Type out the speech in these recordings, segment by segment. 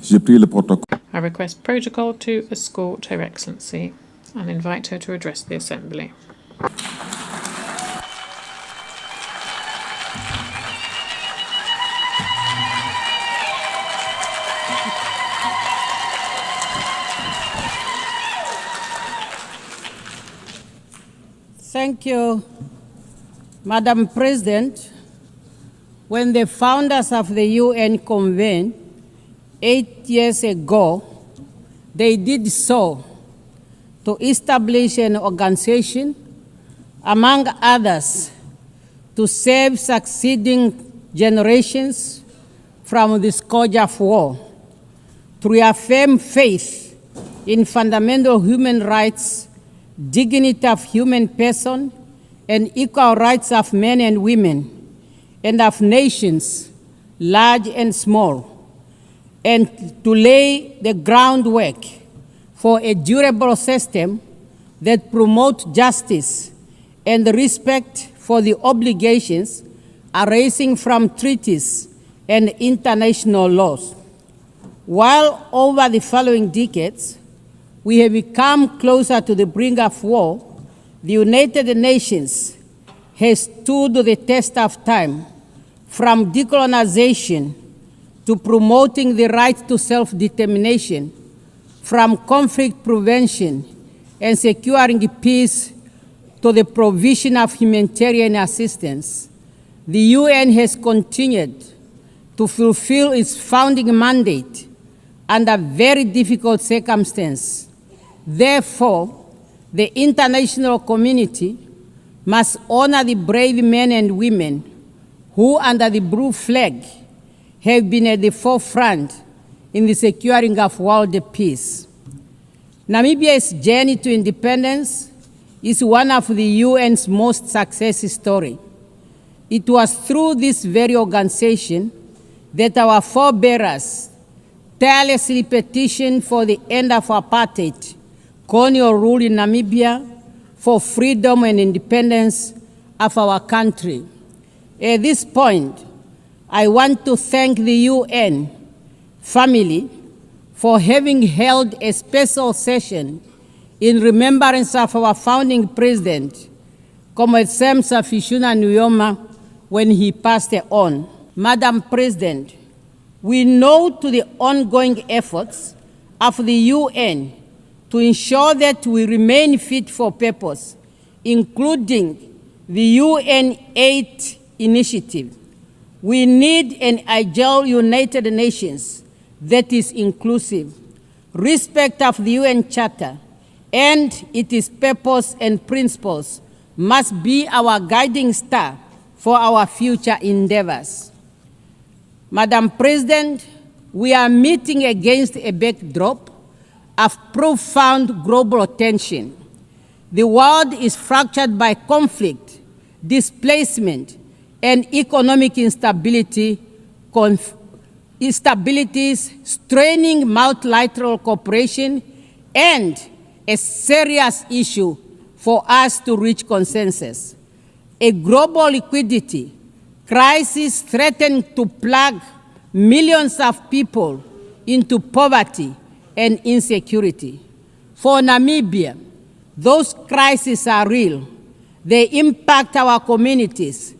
I request protocol to escort Her Excellency and invite her to address the Assembly. Thank you, Madam President. When the founders of the UN convened 8 years ago, they did so to establish an organization, among others, to save succeeding generations from the scourge of war, to reaffirm faith in fundamental human rights, dignity of human person, and equal rights of men and women, and of nations, large and small, and to lay the groundwork for a durable system that promotes justice and respect for the obligations arising from treaties and international laws. While over the following decades, we have become closer to the brink of war, the United Nations has stood the test of time, from decolonization to promoting the right to self-determination, from conflict prevention and securing peace to the provision of humanitarian assistance. The UN has continued to fulfill its founding mandate under very difficult circumstances. Therefore, the international community must honor the brave men and women who, under the blue flag, have been at the forefront in the securing of world peace. Namibia's journey to independence is one of the UN's most success stories. It was through this very organization that our forebears tirelessly petitioned for the end of apartheid, colonial rule in Namibia, for freedom and independence of our country. At this point, I want to thank the UN family for having held a special session in remembrance of our founding president, Comrade Sam Safishuna Nujoma, when he passed on. Madam President, we know to the ongoing efforts of the UN to ensure that we remain fit for purpose, including the UN 8 initiative. We need an agile United Nations that is inclusive. Respect of the UN Charter and its purpose and principles must be our guiding star for our future endeavors. Madam President, we are meeting against a backdrop of profound global tension. The world is fractured by conflict, displacement, and economic instabilities straining multilateral cooperation and a serious issue for us to reach consensus. A global liquidity crisis threatens to plunge millions of people into poverty and insecurity. For Namibia, those crises are real. They impact our communities,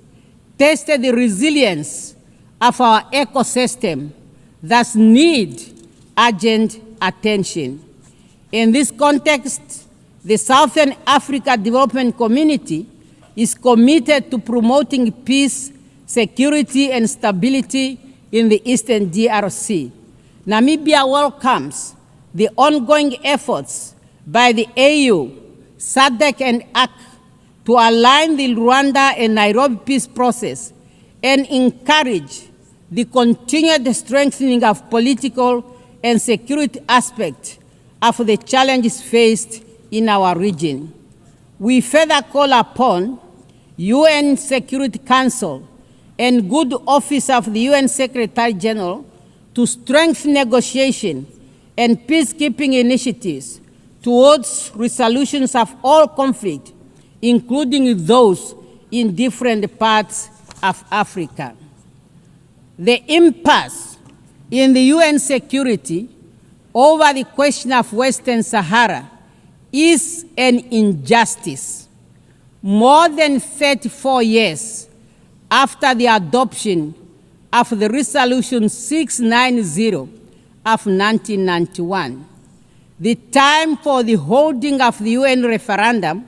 test the resilience of our ecosystem, thus need urgent attention. In this context, the Southern Africa Development Community is committed to promoting peace, security, and stability in the Eastern DRC. Namibia welcomes the ongoing efforts by the AU, SADC, and ACT to align the Rwanda and Nairobi peace process and encourage the continued strengthening of political and security aspects of the challenges faced in our region. We further call upon UN Security Council and good office of the UN Secretary General to strengthen negotiation and peacekeeping initiatives towards resolutions of all conflict, including those in different parts of Africa. The impasse in the UN security over the question of Western Sahara is an injustice. More than 34 years after the adoption of the Resolution 690 of 1991, the time for the holding of the UN referendum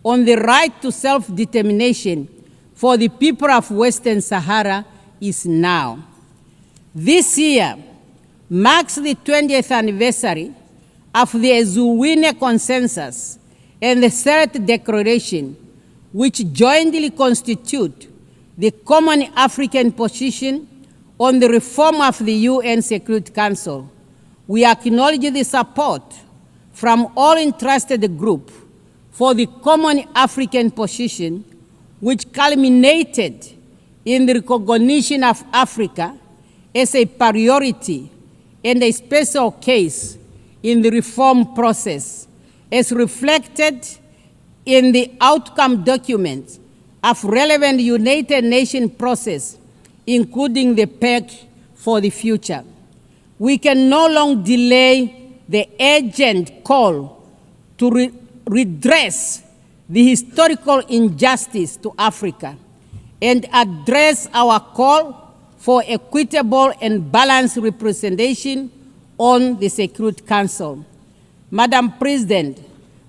on the right to self-determination for the people of Western Sahara is now. This year marks the 20th anniversary of the Ezuwine Consensus and the Third Declaration, which jointly constitute the common African position on the reform of the UN Security Council. We acknowledge the support from all interested groups for the common African position, which culminated in the recognition of Africa as a priority and a special case in the reform process, as reflected in the outcome documents of relevant United Nations process, including the pact for the future. We can no longer delay the urgent call to redress the historical injustice to Africa and address our call for equitable and balanced representation on the Security Council. Madam President,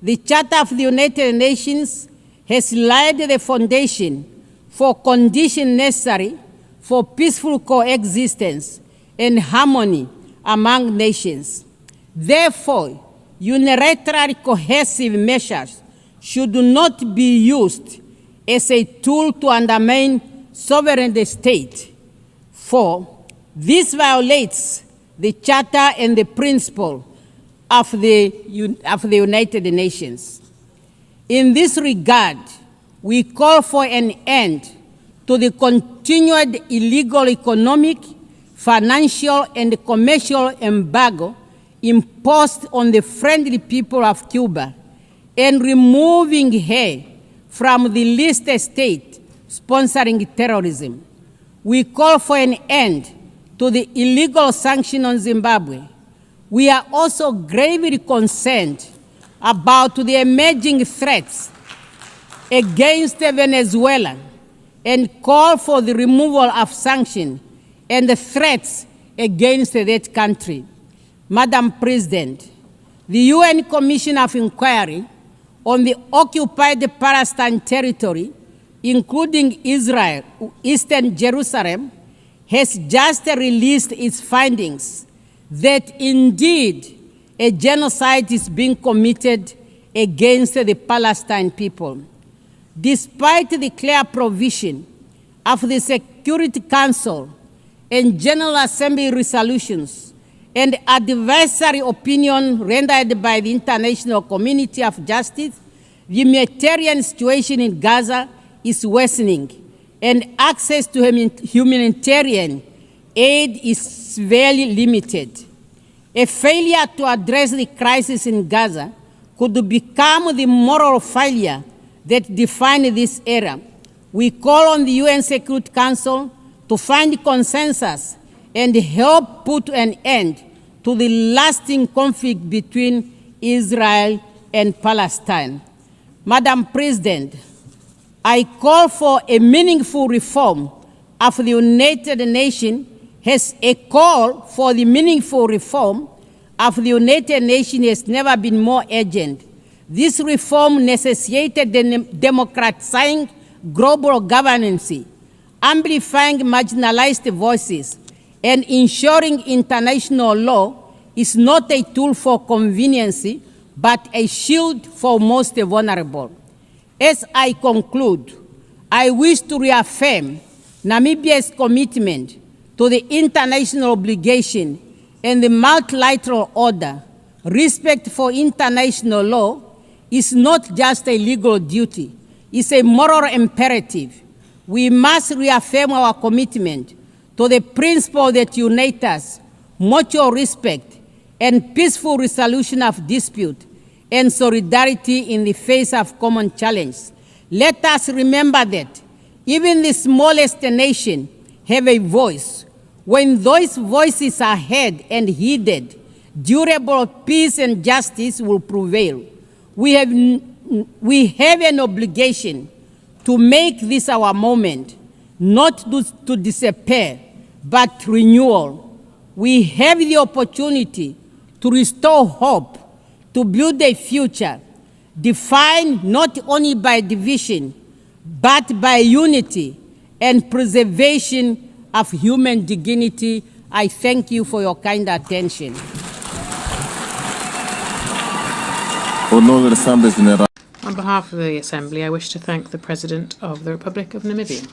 the Charter of the United Nations has laid the foundation for conditions necessary for peaceful coexistence and harmony among nations. Therefore, unilateral cohesive measures should not be used as a tool to undermine sovereign state, for this violates the Charter and the principle of the United Nations. In this regard, we call for an end to the continued illegal economic, financial, and commercial embargo imposed on the friendly people of Cuba and removing her from the list of states sponsoring terrorism. We call for an end to the illegal sanctions on Zimbabwe. We are also gravely concerned about the emerging threats against Venezuela and call for the removal of sanctions and the threats against that country. Madam President, the UN Commission of Inquiry on the occupied Palestine territory, including Israel, Eastern Jerusalem, has just released its findings that indeed a genocide is being committed against the Palestinian people. Despite the clear provision of the Security Council and General Assembly resolutions and advisory opinion rendered by the international community of justice, the humanitarian situation in Gaza is worsening, and access to humanitarian aid is very limited. A failure to address the crisis in Gaza could become the moral failure that defines this era. We call on the UN Security Council to find consensus and help put an end to the lasting conflict between Israel and Palestine. Madam President, I call for a meaningful reform of the United Nations. Has a call for the meaningful reform of the United Nations has never been more urgent. This reform necessitated democratizing global governance, amplifying marginalized voices, and ensuring international law is not a tool for convenience, but a shield for most vulnerable. As I conclude, I wish to reaffirm Namibia's commitment to the international obligation and the multilateral order. Respect for international law is not just a legal duty, it's a moral imperative. We must reaffirm our commitment to the principle that unite us, mutual respect, and peaceful resolution of dispute, and solidarity in the face of common challenge. Let us remember that even the smallest nation have a voice. When those voices are heard and heeded, durable peace and justice will prevail. We have an obligation to make this our moment, not to despair, but renewal. We have the opportunity to restore hope, to build a future defined not only by division, but by unity and preservation of human dignity. I thank you for your kind attention. On behalf of the Assembly, I wish to thank the President of the Republic of Namibia.